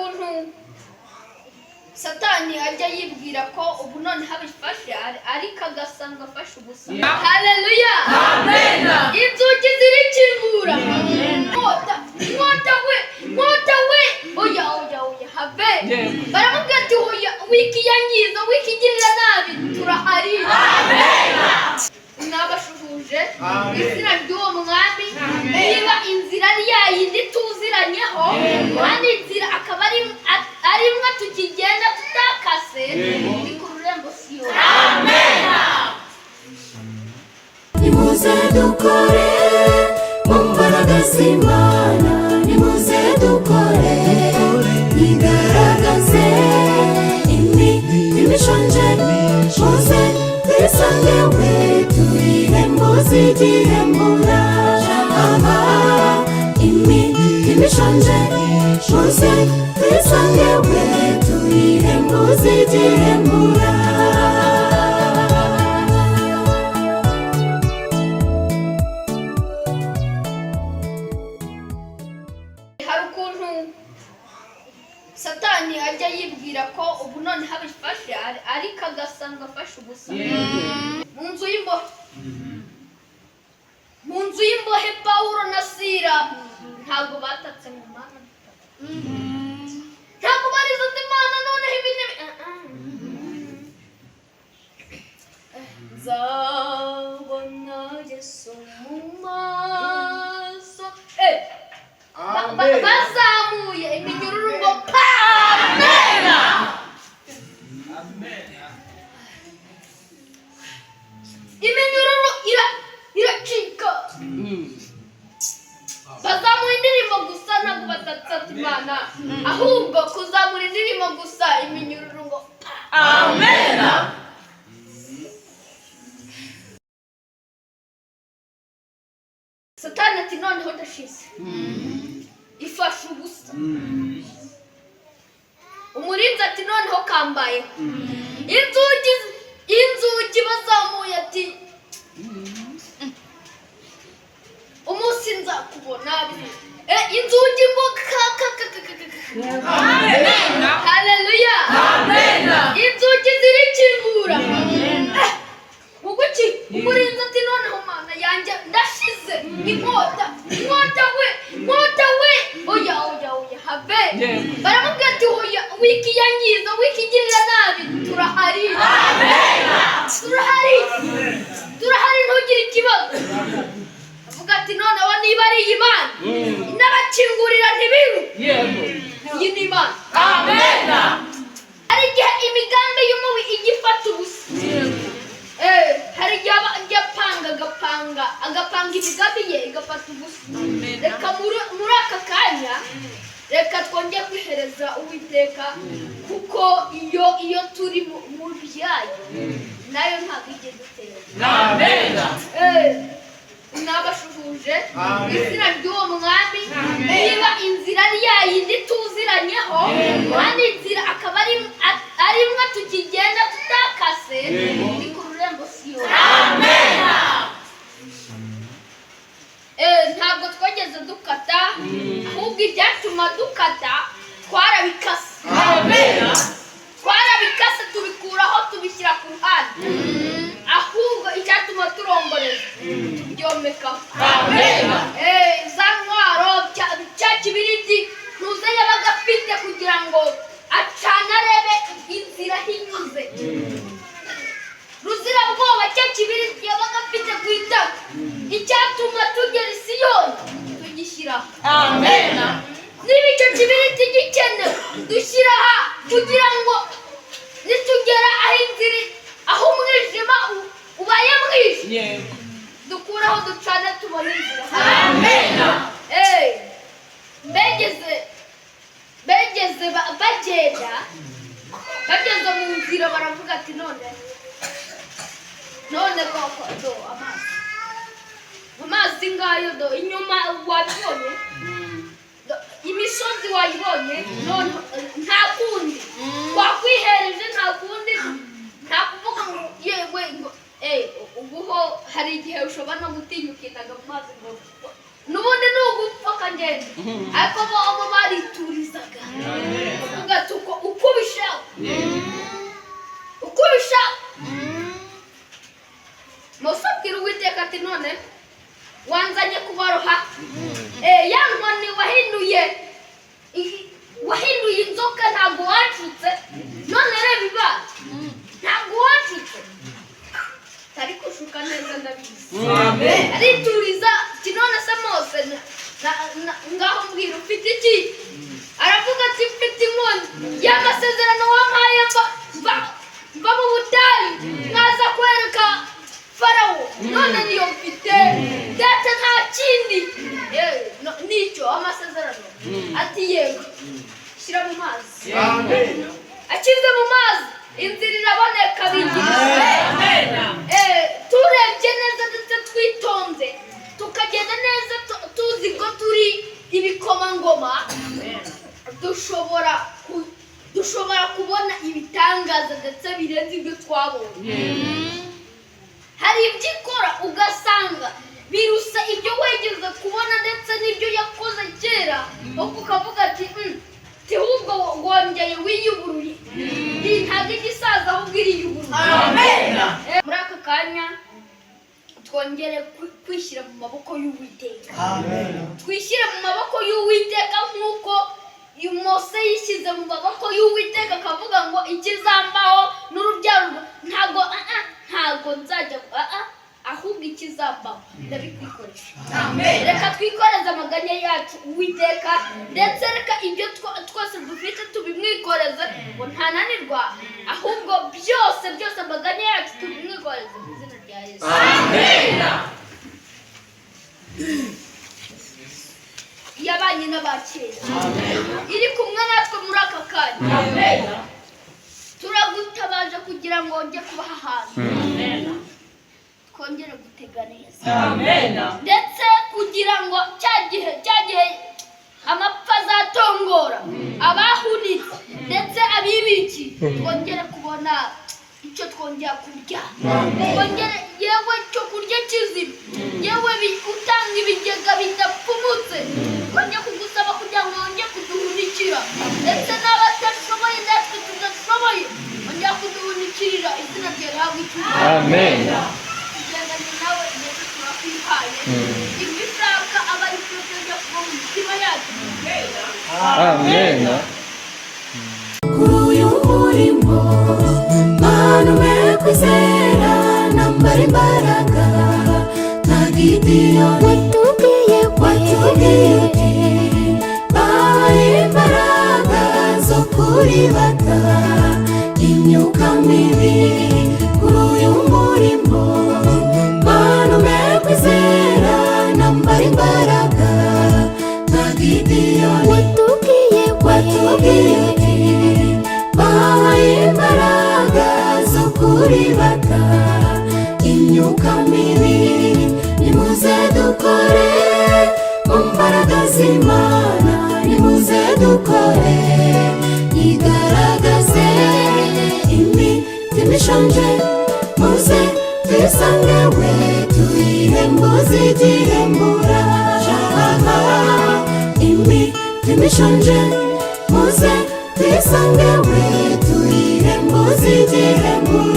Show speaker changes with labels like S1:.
S1: ukuntu Satani ajya yibwira ko ubu none habifashe ariko agasanga afashe ubusa. Haleluya,
S2: amen.
S1: Inzugi zirikingura, nkota we oya have. Baramubwira ati oya, wikiyangiza wikigirira nabi, turahari.
S2: Amen.
S1: Nabashuhuje izina ry'uwo mwami, niba inzira ari yayindi tuziranyeho, kandi inzira akaba ari imwe tukigenda tutakase, ni ku rurembo Siyoni.
S2: Amen.
S3: Nimuze dukore mu mbaraga z'Imana, nimuze dukore igaragaze imishonje, muze twisange we tuyihembuze igihembura. Imishonje, muze twisange we tuyihembuze igihembura.
S1: Satani ajya yibwira ko ubu none habifashe ariko agasanga afashe ubusa. Mu nzu y'imbohe Pawulo na Sila ntabwo batatse mu Mana, ntabwo barize ati Mana noneho ibi nzabona Yesu mu maso. Bazamuye iminyururu ngo Amen. Iminyururu iracika. Bazamuye indirimbo gusa, ntabwo batatsata Imana, ahubwo kuzamura indirimbo gusa, iminyururu ngo
S2: Amen.
S1: Satani ati noneho ndashize, ifashe ubusa. Umurinzi ati noneho kambayeho. Inzugi bazamuye ati umunsi nzakubona. Inzugi ngo
S2: Amen.
S1: Haleluya,
S2: Amen.
S1: Inzugi zirikingura. Uguki umurinzi ati noneho Mana yanjye ndashize, inkota we oya have. Baramubwira ati oya, wikiyangiza wikigirira nabi, turahari.
S2: Amen.
S1: Turahari, ntugire ikibazo. Avuga ati noneho niba ari Imana inabakingurira ntibiru, iyi ni Imana.
S2: Amen.
S1: Hari igihe imigambi y'umubi igifata ubusa. Hari igihe agapanga imigambi ye igafata ubusa. Reka muri aka kanya, reka twongere kwihereza Uwiteka, kuko iyo turi mu byayo nayo ntabwo igeze itera.
S2: Amen.
S1: Nabashuhuje izina ry'uwo mwami, niba inzira ari yayindi tuziranyeho, kandi inzira akaba ari imwe tukigenda tutakase, ni ku rurembo Siyoni.
S2: Amen.
S1: Ntabwo twageze dukata, ahubwo ibyatuma dukata twarabikase.
S2: Amen.
S1: Twarabikase tubikuraho tubishyira ku ruhande, ahubwo icyatuma turomboreza tubyomekaho.
S2: Amen.
S1: Za ntwaro cya kibiriti ntuze yabaga afite kugira ngo acane arebe inzira hinyuze. Ruzira bwoba cya kibiriti yabaga afite ku itaka, icyatuma tugera i Siyoni tugishyiraho.
S2: Amen.
S1: Niba icyo kibiriti gikenewe dushyira aha, kugira ngo nitugera aho umwijima ubaye mwinshi, dukuraho ducane tubone inzira.
S2: Amen.
S1: bageze mu nzira baravuga ati none koko do amazi ngayo do inyuma wabibonye, imisozi wayibonye, none nta kundi wakwihereje, nta kundi, nta kuvuga ngo yewe ngo ubuho hari igihe ushobora no gutinya ukitaga mu mazi ngo n'ubundi ni ugupfa akagenda, ariko bo bariturizaga. ntabwo wacutse none reba ibara ntabwo wacutse tari kushuka neza ndabizi arituriza kinone se Mose ngaho mbwira ufite iki aravuga ati mfite inkoni y'amasezerano wampaye mva mu butayu nkaza kwereka Farawo none niyo mfite ndetse nta kindi nicyo amasezerano ati yego shyira mu mazi akize mu mazi inzira iraboneka bigira turebye neza ndetse twitonze tukagenda neza tuzi ko turi ibikomangoma dushobora kubona ibitangaza ndetse birenze ibyo twabonye hari ibyo ikora ugasanga birusa ibyo wegeze kubona ndetse n'ibyo yakoze kera ukavuga ati ahubwo wongeye wiyuburuye ntabwo igisaza ahubwo iriyuburuye muri aka kanya twongere kwishyira mu maboko y'Uwiteka twishyire mu maboko y'Uwiteka nk'uko Mose yishyize mu maboko y'Uwiteka akavuga ngo ikizambaho n'urubyaro ntabwo nzajya ahubwo ikizambaho ndabikwikorera reka twikoreze amaganya yacu Uwiteka ndetse reka ibyo twose dufite tubimwikoreze ngo ntananirwa ahubwo byose amaganya yacu tubimwikoreze mu izina rya Yesu yabanye n'abakera iri kumwe natwe muri aka kanya turagutabaje kugira ngo njye kubaha ahantu twongere gutega neza ndetse kugira ngo cya gihe amapfa azatongora abahunitse ndetse abibiki twongere kubona icyo twongera kurya twongere yewe cyo kurya kizima yewe utanga ibigega bidapfumutse twongere kugusaba kugira ngo wongere kuduhunikira ndetse n'abatashoboye natwe tudashoboye wongere kuduhunikirira izina ryawe rihabwe icyubahiro tugendanye nawe ndetse turakwihaye ibyo ushaka aba ari byo byongera kuba mu mitima yacu
S3: kuri uyu murimo manume kwizera nambara imbaraga nta Gideyoni watubwiye uti bahaye imbaraga zo kuribata imyuka mibi kuri uyu murimo manume kwizera nambara imbaraga nta Gideyoni watubwiye uti bahaye imbaraga zo kuribata imyuka mibi nimuze dukore mu mbaraga z'Imana nimuze dukore yigaragaze imitima ishonje muze twisange we tuyihembuze igihembura imitima ishonje muze twisange we tuyihembuze igihembura